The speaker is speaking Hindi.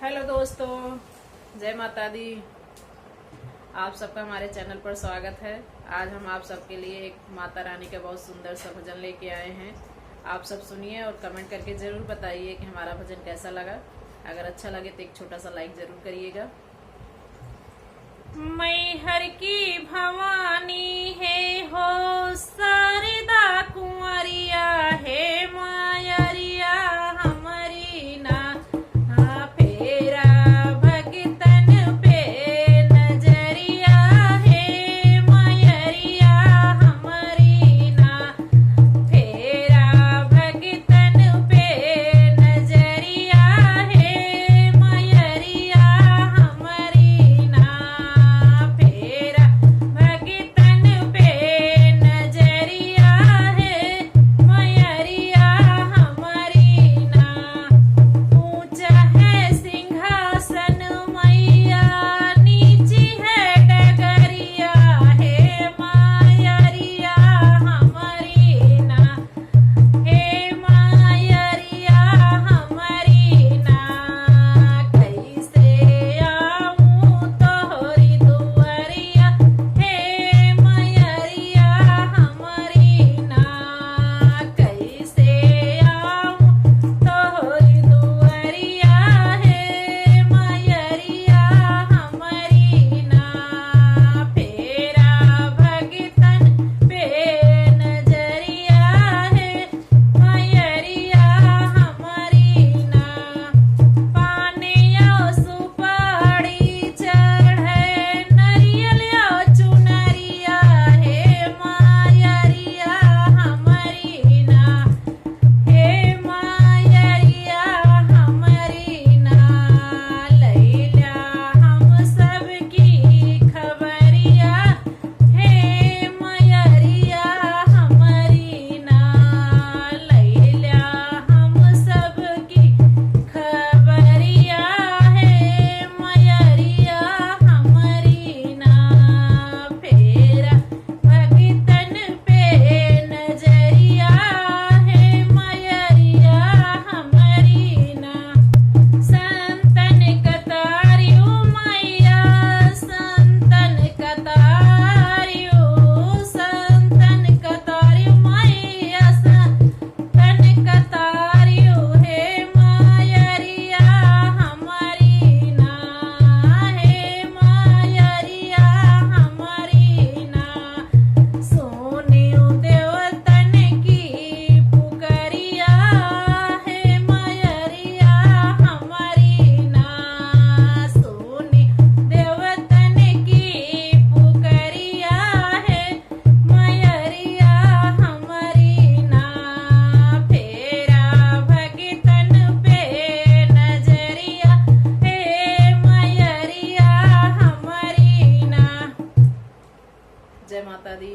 हेलो दोस्तों, जय माता दी। आप सबका हमारे चैनल पर स्वागत है। आज हम आप सबके लिए एक माता रानी का बहुत सुंदर सा भजन लेके आए हैं। आप सब सुनिए और कमेंट करके जरूर बताइए कि हमारा भजन कैसा लगा। अगर अच्छा लगे तो एक छोटा सा लाइक जरूर करिएगा। मैहर की भवानी है हो शारदा कुंवरिया है मायरिया हमारी ना फेरा भगतन पे नजरिया है मायरिया हमारी ना फेरा भगतन पे नजरिया है मायरिया हमारी ना फेरा भगतन पे नजरिया है मायरिया हमारी ना ऊंचा है सिंहासन मैया नीची है डगरिया है मायरिया हमारी ना हे मायरिया हमारी ना कैसे आऊं तोहरी दुआरिया हे मायरिया हमारी ना कैसे आऊं तोहरी दुआरिया है मायरिया हमारी ना फेरा भगतन पे नजरिया है मायरिया हमारी ना पानिया सुपारी चढ़े नरियलिया चुनरिया है मायरिया हमारी ना हे मायरिया हमारी ना लैला हम सबकी खबरिया हे मायरिया हमारी ना लैला हम सबकी खबरिया है मायरिया हमारी ना फेरा भगतन पे नजरिया है मायरिया हमारी ना संतन कतारियो मैया संतन कतारियो मैया संतन कतारियो है मायरिया हमारी ना है मायरिया हमारी ना सोनियो देवतन की पुकरिया है मायरिया हमारी ना सोनी देवतन की पुकरिया है मायरिया हमारी ना फेरा भगतन पे नजरिया है मायरिया हमारी ना। जय माता दी।